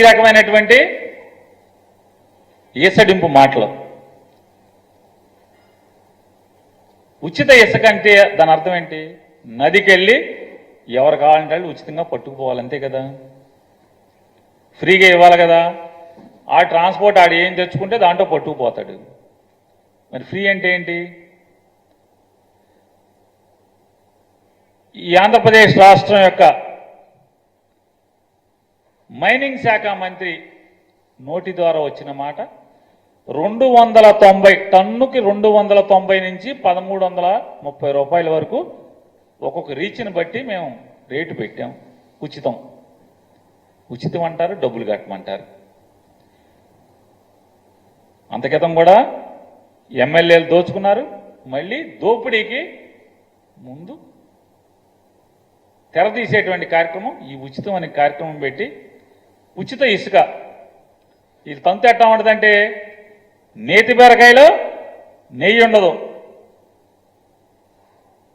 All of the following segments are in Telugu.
ఈ రకమైనటువంటి ఈసడింపు మాటలు. ఉచిత ఇసుక అంటే దాని అర్థం ఏంటి? నదికి వెళ్ళి ఎవరు కావాలంటే వాళ్ళు ఉచితంగా పట్టుకుపోవాలి, అంతే కదా. ఫ్రీగా ఇవ్వాలి కదా. ఆ ట్రాన్స్పోర్ట్ ఆడు ఏం తెచ్చుకుంటే దాంట్లో పట్టుకుపోతాడు. మరి ఫ్రీ అంటే ఏంటి? ఈ ఆంధ్రప్రదేశ్ రాష్ట్రం యొక్క మైనింగ్ శాఖ మంత్రి నోటి ద్వారా వచ్చిన మాట 290 టన్నుకి 290 నుంచి 1330 రూపాయల వరకు ఒక్కొక్క రీచ్ని బట్టి మేము రేటు పెట్టాం. ఉచితం ఉచితం అంటారు, డబ్బులు కట్టమంటారు. అంత క్రితం కూడా ఎమ్మెల్యేలు దోచుకున్నారు. మళ్ళీ దోపిడీకి ముందు తెరదీసేటువంటి కార్యక్రమం ఈ ఉచితం అనే కార్యక్రమం పెట్టి ఉచిత ఇసుక. ఇది తంతు ఎట్టా ఉండదంటే నేతి బీరకాయలో నెయ్యి ఉండదు.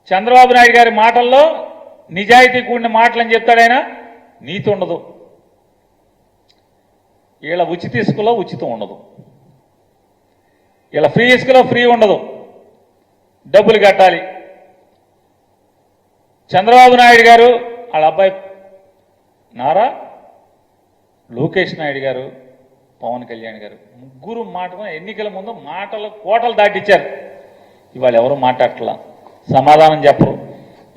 చంద్రబాబు నాయుడు గారి మాటల్లో నిజాయితీ కూడిన మాటలని చెప్తాడైనా నీతి ఉండదు. వీళ్ళ ఉచిత ఇసుకలో ఉచితం ఉండదు, వీళ్ళ ఫ్రీ ఇసుకలో ఫ్రీ ఉండదు, డబ్బులు కట్టాలి. చంద్రబాబు నాయుడు గారు వాళ్ళ అబ్బాయి నారా లోకేష్ నాయుడు గారు, పవన్ కళ్యాణ్ గారు ముగ్గురు ఎన్నికల ముందు మాటలు కోటలు దాటిచ్చారు. ఇవాళ ఎవరు మాట్లాడట్లా, సమాధానం చెప్పరు.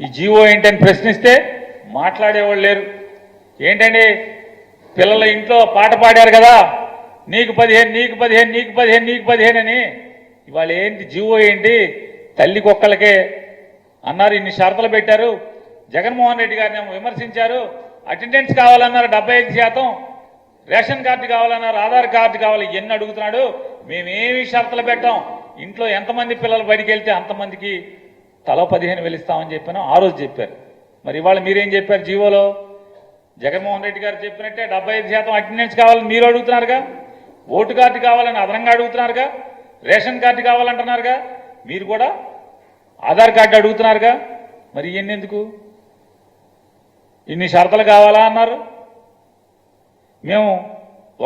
ఈ జీవో ఏంటని ప్రశ్నిస్తే మాట్లాడేవాళ్ళు లేరు. ఏంటండి పిల్లల ఇంట్లో పాట పాడారు కదా, నీకు 15 నీకు 15 నీకు 15 నీకు 15 అని. ఇవాళ ఏంటి జీవో ఏంటి? తల్లి కుక్కలకే అన్నారు, ఇన్ని షరతులు పెట్టారు. జగన్మోహన్ రెడ్డి గారిని విమర్శించారు. అటెండెన్స్ కావాలన్నారు 75%, రేషన్ కార్డు కావాలన్నారు, ఆధార్ కార్డు కావాలి, ఇవన్నీ అడుగుతున్నాడు. మేమేమి షరతులు పెట్టాం, ఇంట్లో ఎంతమంది పిల్లలు బయటికి వెళ్తే అంతమందికి తలో 15,000 ఇస్తామని చెప్పాను, ఆ రోజు చెప్పారు. మరి ఇవాళ మీరేం చెప్పారు జీవోలో? జగన్మోహన్ రెడ్డి గారు చెప్పినట్టే 75% అటెండెన్స్ కావాలని మీరు అడుగుతున్నారుగా, ఓటు కార్డు కావాలని అదనంగా అడుగుతున్నారుగా, రేషన్ కార్డు కావాలంటున్నారుగా, మీరు కూడా ఆధార్ కార్డు అడుగుతున్నారుగా. మరి ఇవన్నీ ఎందుకు? ఇన్ని షరతులు కావాలా అన్నారు. మేము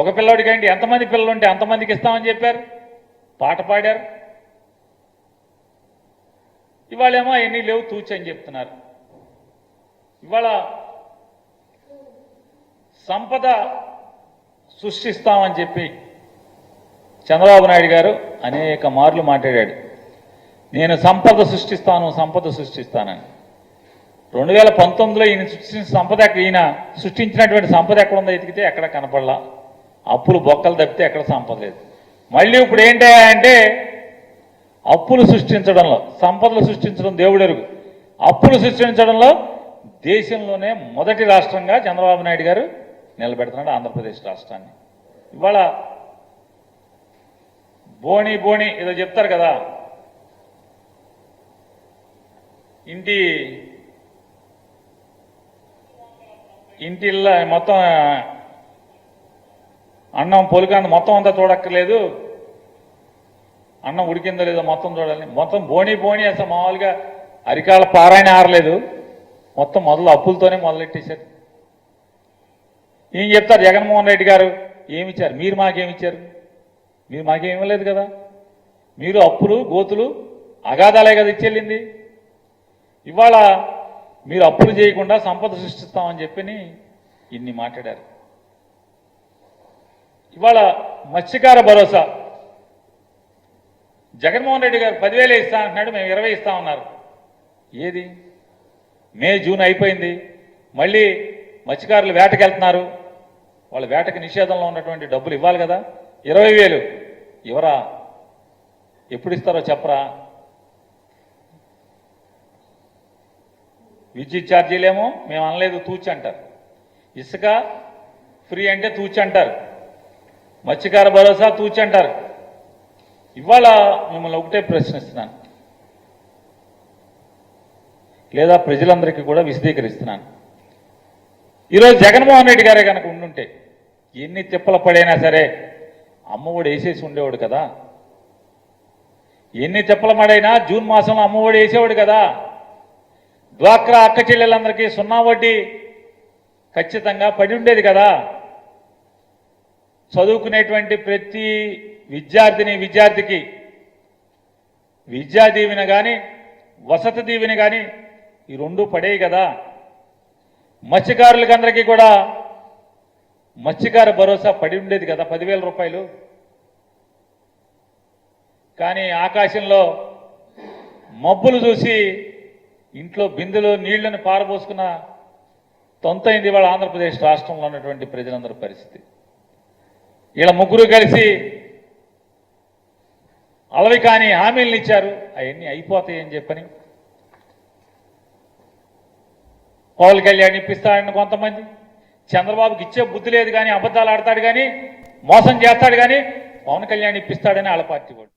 ఒక పిల్లడికంటే ఎంతమంది పిల్లలు ఉంటే అంతమందికి ఇస్తామని చెప్పారు, పాట పాడారు. ఇవాళేమో ఎన్ని లేవు తూచి అని చెప్తున్నారు. ఇవాళ సంపద సృష్టిస్తామని చెప్పి చంద్రబాబు నాయుడు గారు అనేక మార్లు మాట్లాడాడు. నేను సంపద సృష్టిస్తానని. 2019లో ఈయన సృష్టించిన సంపద, ఈయన సృష్టించినటువంటి సంపద ఎక్కడ ఉందో ఎతికితే ఎక్కడ కనపడలా. అప్పులు బొక్కలు తప్పితే ఎక్కడ సంపద లేదు. మళ్ళీ ఇప్పుడు ఏంటంటే అప్పులు సృష్టించడంలో, సంపదలు సృష్టించడం దేవుడెరుగు, అప్పులు సృష్టించడంలో దేశంలోనే మొదటి రాష్ట్రంగా చంద్రబాబు నాయుడు గారు నిలబెడుతున్నాడు ఆంధ్రప్రదేశ్ రాష్ట్రాన్ని. ఇవాళ బోణి ఏదో చెప్తారు కదా, ఇంటిల్లో మొత్తం అన్నం పొలికాంది మొత్తం అంతా చూడక్కర్లేదు, అన్నం ఉడికిందో లేదో మొత్తం చూడాలి. మొత్తం బోణి అసలు మామూలుగా అరికాళ్ళ పారాయణ ఆరలేదు, మొత్తం మొదలు అప్పులతోనే మొదలెట్టేశారు. ఏం చెప్తారు జగన్మోహన్ రెడ్డి గారు? ఏమిచ్చారు? మీరు మాకేమిచ్చారు? మీరు మాకేమి ఇవ్వలేదు కదా. మీరు అప్పులు గోతులు అగాధాలే కదా ఇచ్చెళ్ళింది. ఇవాళ మీరు అప్పులు చేయకుండా సంపద సృష్టిస్తామని చెప్పి ఇన్ని మాట్లాడారు. ఇవాళ మత్స్యకార భరోసా జగన్మోహన్ రెడ్డి గారు 10,000 ఇస్తా అంటున్నాడు, మేము 20 ఇస్తామన్నారు. ఏది? మే జూన్ అయిపోయింది, మళ్ళీ మత్స్యకారులు వేటకి వెళ్తున్నారు. వాళ్ళ వేటకి నిషేధంలో ఉన్నటువంటి డబ్బులు ఇవ్వాలి కదా. 20,000 ఇవరా? ఎప్పుడు ఇస్తారో చెప్పరా? విద్యుత్ ఛార్జీలేమో మేము అనలేదు తూచి అంటారు, ఇసుక ఫ్రీ అంటే తూచి అంటారు, మత్స్యకార భరోసా తూచి అంటారు. ఇవాళ మిమ్మల్ని ఒకటే ప్రశ్నిస్తున్నాను, లేదా ప్రజలందరికీ కూడా విశదీకరిస్తున్నాను. ఈరోజు జగన్మోహన్ రెడ్డి గారే కనుక ఉండుంటే ఎన్ని తిప్పల పడైనా సరే అమ్మఒడి వేసేసి ఉండేవాడు కదా. ఎన్ని తిప్పల పడైనా జూన్ మాసంలో అమ్మఒడి వేసేవాడు కదా. డ్వాక్రా అక్క చెల్లెలందరికీ 0 వడ్డీ ఖచ్చితంగా పడి ఉండేది కదా. చదువుకునేటువంటి ప్రతి విద్యార్థికి విద్యా దీవెన కానీ వసతి దీవెన కానీ ఈ రెండు పడేవి కదా. మత్స్యకారులకందరికీ కూడా మత్స్యకార భరోసా పడి ఉండేది కదా 10,000 రూపాయలు. కానీ ఆకాశంలో మబ్బులు చూసి ఇంట్లో బిందెలో నీళ్లను పారబోసుకున్న తొంతైంది ఇవాళ ఆంధ్రప్రదేశ్ రాష్ట్రంలో ఉన్నటువంటి ప్రజలందరి పరిస్థితి. ఇలా ముగ్గురు కలిసి అలవి కాని హామీలను ఇచ్చారు, అవన్నీ అయిపోతాయని చెప్పని. పవన్ కళ్యాణ్ ఇప్పిస్తాడని కొంతమంది, చంద్రబాబుకి ఇచ్చే బుద్ధి లేదు కానీ అబద్ధాలు ఆడతాడు కానీ మోసం చేస్తాడు కానీ పవన్ కళ్యాణ్ ఇప్పిస్తాడని వాళ్ళ పార్టీ కూడా.